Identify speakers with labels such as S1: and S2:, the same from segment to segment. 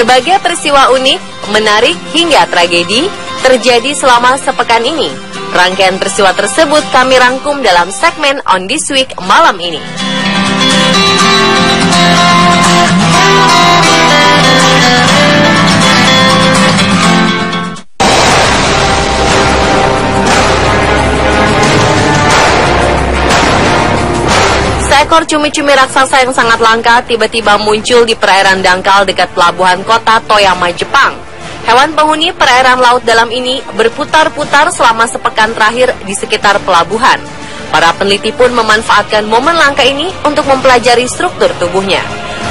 S1: Berbagai peristiwa unik, menarik hingga tragedi terjadi selama sepekan ini. Rangkaian peristiwa tersebut kami rangkum dalam segmen On This Week malam ini. Seekor cumi-cumi raksasa yang sangat langka tiba-tiba muncul di perairan dangkal dekat pelabuhan kota Toyama, Jepang. Hewan penghuni perairan laut dalam ini berputar-putar selama sepekan terakhir di sekitar pelabuhan. Para peneliti pun memanfaatkan momen langka ini untuk mempelajari struktur tubuhnya.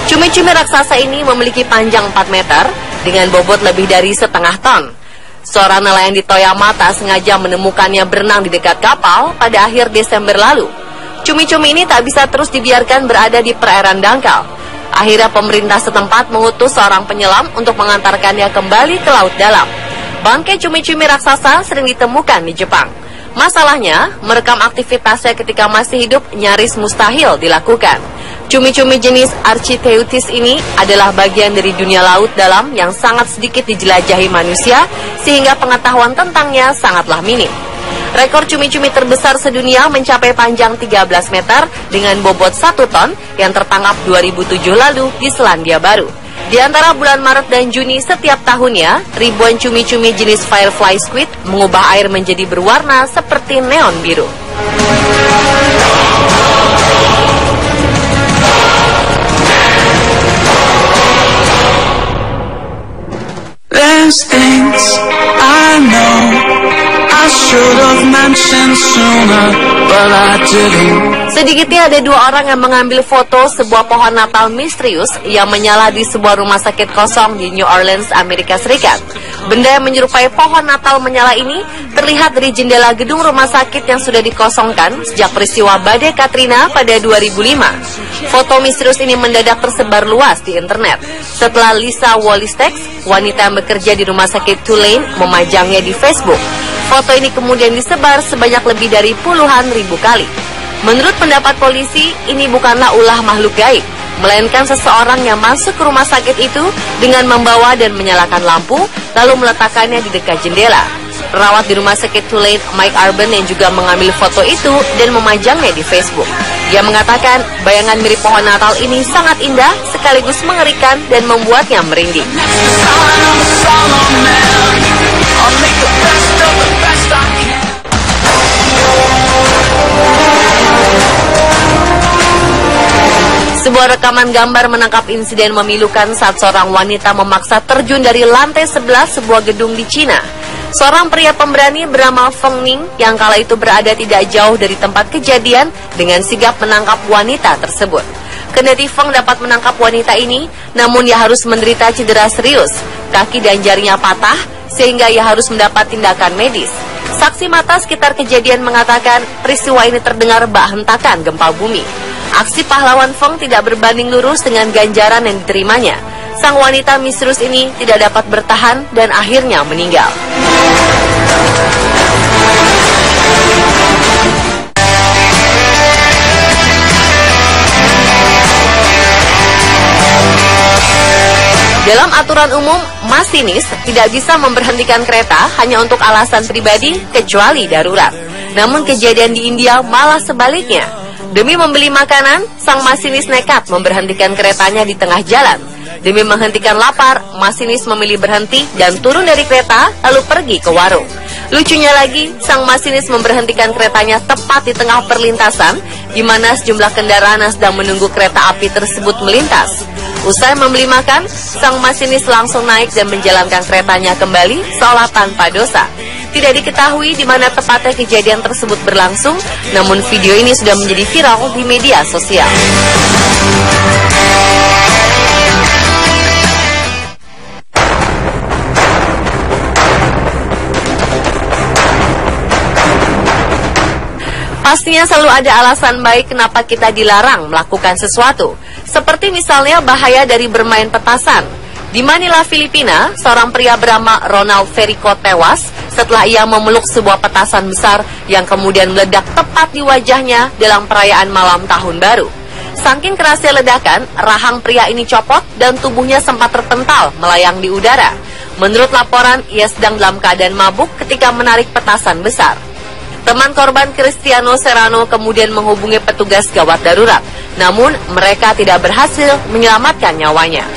S1: Cumi-cumi raksasa ini memiliki panjang 4 meter dengan bobot lebih dari setengah ton. Seorang nelayan di Toyama tak sengaja menemukannya berenang di dekat kapal pada akhir Desember lalu. Cumi-cumi ini tak bisa terus dibiarkan berada di perairan dangkal. Akhirnya pemerintah setempat mengutus seorang penyelam untuk mengantarkannya kembali ke laut dalam. Bangkai cumi-cumi raksasa sering ditemukan di Jepang. Masalahnya, merekam aktivitasnya ketika masih hidup nyaris mustahil dilakukan. Cumi-cumi jenis Architeuthis ini adalah bagian dari dunia laut dalam yang sangat sedikit dijelajahi manusia, sehingga pengetahuan tentangnya sangatlah minim. Rekor cumi-cumi terbesar sedunia mencapai panjang 13 meter dengan bobot 1 ton yang tertangkap 2007 lalu di Selandia Baru. Di antara bulan Maret dan Juni setiap tahunnya, ribuan cumi-cumi jenis firefly squid mengubah air menjadi berwarna seperti neon biru.
S2: There's things I know I should have mentioned sooner, but I didn't.
S1: Sedikitnya ada 2 orang yang mengambil foto sebuah pohon Natal misterius yang menyala di sebuah rumah sakit kosong di New Orleans, Amerika Serikat. Benda yang menyerupai pohon Natal menyala ini terlihat dari jendela gedung rumah sakit yang sudah dikosongkan sejak peristiwa badai Katrina pada 2005. Foto misterius ini mendadak tersebar luas di internet. Setelah Lisa Wallis-Tex, wanita yang bekerja di rumah sakit Tulane, memajangnya di Facebook. Foto ini kemudian disebar sebanyak lebih dari puluhan ribu kali. Menurut pendapat polisi, ini bukanlah ulah makhluk gaib, melainkan seseorang yang masuk ke rumah sakit itu dengan membawa dan menyalakan lampu, lalu meletakkannya di dekat jendela. Perawat di rumah sakit Tulane, Mike Arben, yang juga mengambil foto itu dan memajangnya di Facebook. Dia mengatakan bayangan mirip pohon Natal ini sangat indah, sekaligus mengerikan dan membuatnya merinding. Sebuah rekaman gambar menangkap insiden memilukan saat seorang wanita memaksa terjun dari lantai 11 sebuah gedung di Cina. Seorang pria pemberani bernama Feng Ning yang kala itu berada tidak jauh dari tempat kejadian dengan sigap menangkap wanita tersebut. Kendati Feng dapat menangkap wanita ini, namun ia harus menderita cedera serius. Kaki dan jarinya patah sehingga ia harus mendapat tindakan medis. Saksi mata sekitar kejadian mengatakan peristiwa ini terdengar bak hentakan gempa bumi. Aksi pahlawan Feng tidak berbanding lurus dengan ganjaran yang diterimanya. Sang wanita misterius ini tidak dapat bertahan dan akhirnya meninggal. Dalam aturan umum, masinis tidak bisa memberhentikan kereta hanya untuk alasan pribadi kecuali darurat. Namun kejadian di India malah sebaliknya. Demi membeli makanan, sang masinis nekat memberhentikan keretanya di tengah jalan. Demi menghentikan lapar, masinis memilih berhenti dan turun dari kereta lalu pergi ke warung. Lucunya lagi, sang masinis memberhentikan keretanya tepat di tengah perlintasan, di mana sejumlah kendaraan yang sedang menunggu kereta api tersebut melintas. Usai membeli makan, sang masinis langsung naik dan menjalankan keretanya kembali seolah tanpa dosa. Tidak diketahui di mana tepatnya kejadian tersebut berlangsung, namun video ini sudah menjadi viral di media sosial. Pastinya selalu ada alasan baik kenapa kita dilarang melakukan sesuatu. Seperti misalnya bahaya dari bermain petasan. Di Manila, Filipina, seorang pria bernama Ronald Verico tewas setelah ia memeluk sebuah petasan besar yang kemudian meledak tepat di wajahnya dalam perayaan malam tahun baru. Saking kerasnya ledakan, rahang pria ini copot dan tubuhnya sempat terpental melayang di udara. Menurut laporan, ia sedang dalam keadaan mabuk ketika menarik petasan besar. Teman korban Cristiano Serrano kemudian menghubungi petugas gawat darurat, namun mereka tidak berhasil menyelamatkan nyawanya.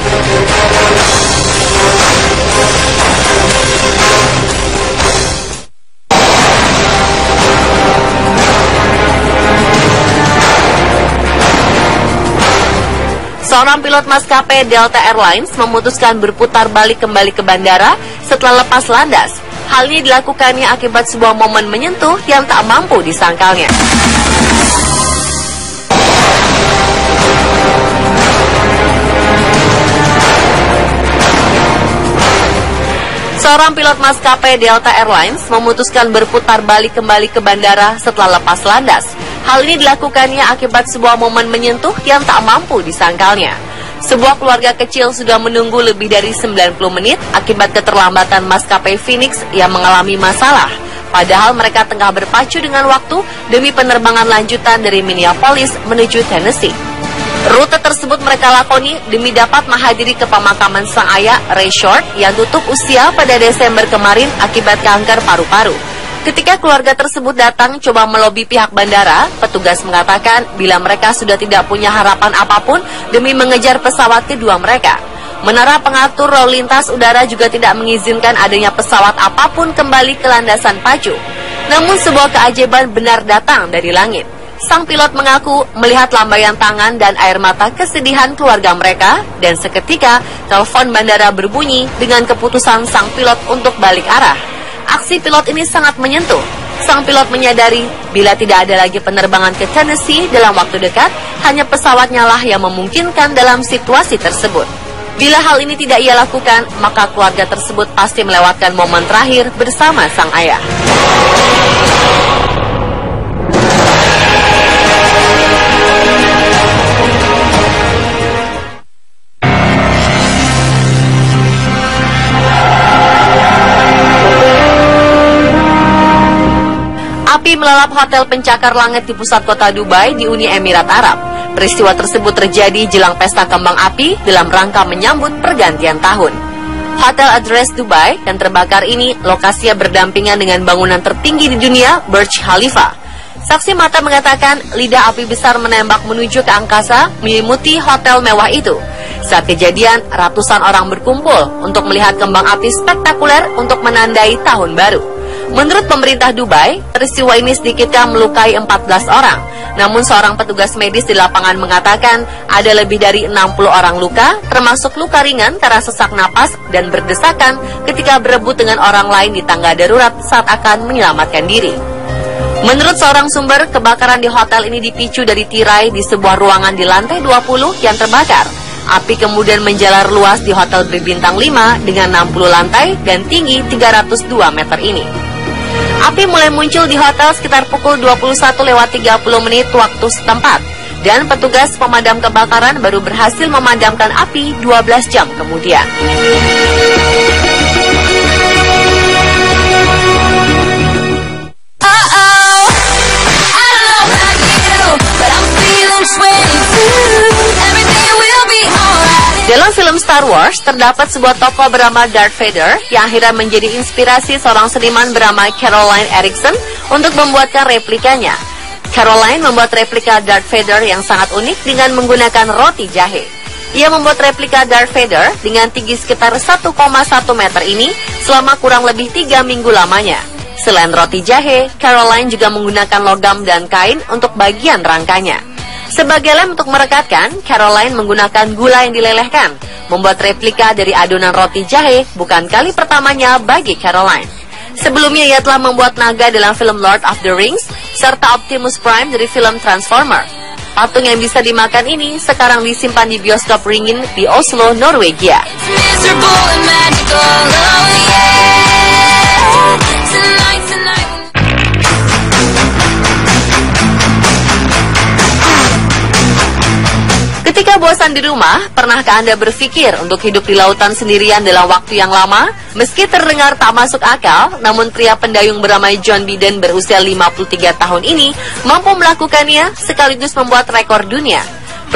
S1: Seorang pilot maskapai Delta Airlines memutuskan berputar balik kembali ke bandara setelah lepas landas. Hal ini dilakukannya akibat sebuah momen menyentuh yang tak mampu disangkalnya. Seorang pilot maskapai Delta Airlines memutuskan berputar balik kembali ke bandara setelah lepas landas. Hal ini dilakukannya akibat sebuah momen menyentuh yang tak mampu disangkalnya. Sebuah keluarga kecil sudah menunggu lebih dari 90 menit akibat keterlambatan maskapai Phoenix yang mengalami masalah. Padahal mereka tengah berpacu dengan waktu demi penerbangan lanjutan dari Minneapolis menuju Tennessee. Rute tersebut mereka lakoni demi dapat menghadiri ke pemakaman sang ayah, Ray Short, yang tutup usia pada Desember kemarin akibat kanker paru-paru. Ketika keluarga tersebut datang coba melobi pihak bandara, petugas mengatakan bila mereka sudah tidak punya harapan apapun demi mengejar pesawat kedua mereka. Menara pengatur lalu lintas udara juga tidak mengizinkan adanya pesawat apapun kembali ke landasan pacu. Namun sebuah keajaiban benar datang dari langit. Sang pilot mengaku melihat lambaian tangan dan air mata kesedihan keluarga mereka, dan seketika telepon bandara berbunyi dengan keputusan sang pilot untuk balik arah. Aksi pilot ini sangat menyentuh. Sang pilot menyadari bila tidak ada lagi penerbangan ke Tennessee dalam waktu dekat, hanya pesawatnya lah yang memungkinkan dalam situasi tersebut. Bila hal ini tidak ia lakukan, maka keluarga tersebut pasti melewatkan momen terakhir bersama sang ayah. Api melalap hotel pencakar langit di pusat kota Dubai di Uni Emirat Arab. Peristiwa tersebut terjadi jelang pesta kembang api dalam rangka menyambut pergantian tahun. Hotel Address Dubai yang terbakar ini lokasinya berdampingan dengan bangunan tertinggi di dunia, Burj Khalifa. Saksi mata mengatakan lidah api besar menembak menuju ke angkasa menyelimuti hotel mewah itu. Saat kejadian, ratusan orang berkumpul untuk melihat kembang api spektakuler untuk menandai tahun baru. Menurut pemerintah Dubai, peristiwa ini sedikitnya melukai 14 orang. Namun seorang petugas medis di lapangan mengatakan ada lebih dari 60 orang luka, termasuk luka ringan karena sesak napas dan berdesakan ketika berebut dengan orang lain di tangga darurat saat akan menyelamatkan diri. Menurut seorang sumber, kebakaran di hotel ini dipicu dari tirai di sebuah ruangan di lantai 20 yang terbakar. Api kemudian menjalar luas di hotel berbintang 5 dengan 60 lantai dan tinggi 302 meter ini. Api mulai muncul di hotel sekitar pukul 21:30 waktu setempat, dan petugas pemadam kebakaran baru berhasil memadamkan api 12 jam kemudian. Dalam film Star Wars, terdapat sebuah tokoh bernama Darth Vader yang akhirnya menjadi inspirasi seorang seniman bernama Caroline Erickson untuk membuatkan replikanya. Caroline membuat replika Darth Vader yang sangat unik dengan menggunakan roti jahe. Ia membuat replika Darth Vader dengan tinggi sekitar 1,1 meter ini selama kurang lebih 3 minggu lamanya. Selain roti jahe, Caroline juga menggunakan logam dan kain untuk bagian rangkanya. Sebagai lem untuk merekatkan, Caroline menggunakan gula yang dilelehkan. Membuat replika dari adonan roti jahe bukan kali pertamanya bagi Caroline. Sebelumnya ia telah membuat naga dalam film Lord of the Rings, serta Optimus Prime dari film Transformer. Patung yang bisa dimakan ini sekarang disimpan di bioskop Ringen di Oslo, Norwegia. Ketika bosan di rumah, pernahkah Anda berpikir untuk hidup di lautan sendirian dalam waktu yang lama? Meski terdengar tak masuk akal, namun pria pendayung bernama John Biden berusia 53 tahun ini mampu melakukannya sekaligus membuat rekor dunia.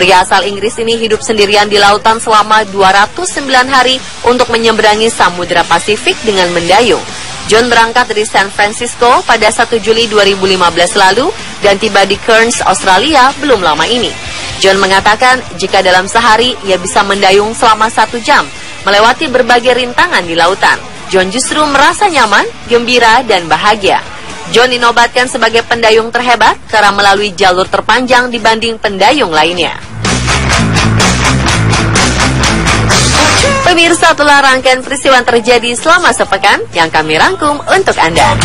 S1: Pria asal Inggris ini hidup sendirian di lautan selama 209 hari untuk menyeberangi Samudra Pasifik dengan mendayung. John berangkat dari San Francisco pada 1 Juli 2015 lalu dan tiba di Cairns, Australia belum lama ini. John mengatakan jika dalam sehari ia bisa mendayung selama 1 jam, melewati berbagai rintangan di lautan. John justru merasa nyaman, gembira, dan bahagia. John dinobatkan sebagai pendayung terhebat karena melalui jalur terpanjang dibanding pendayung lainnya. Pemirsa, telah rangkaian peristiwa terjadi selama sepekan yang kami rangkum untuk Anda.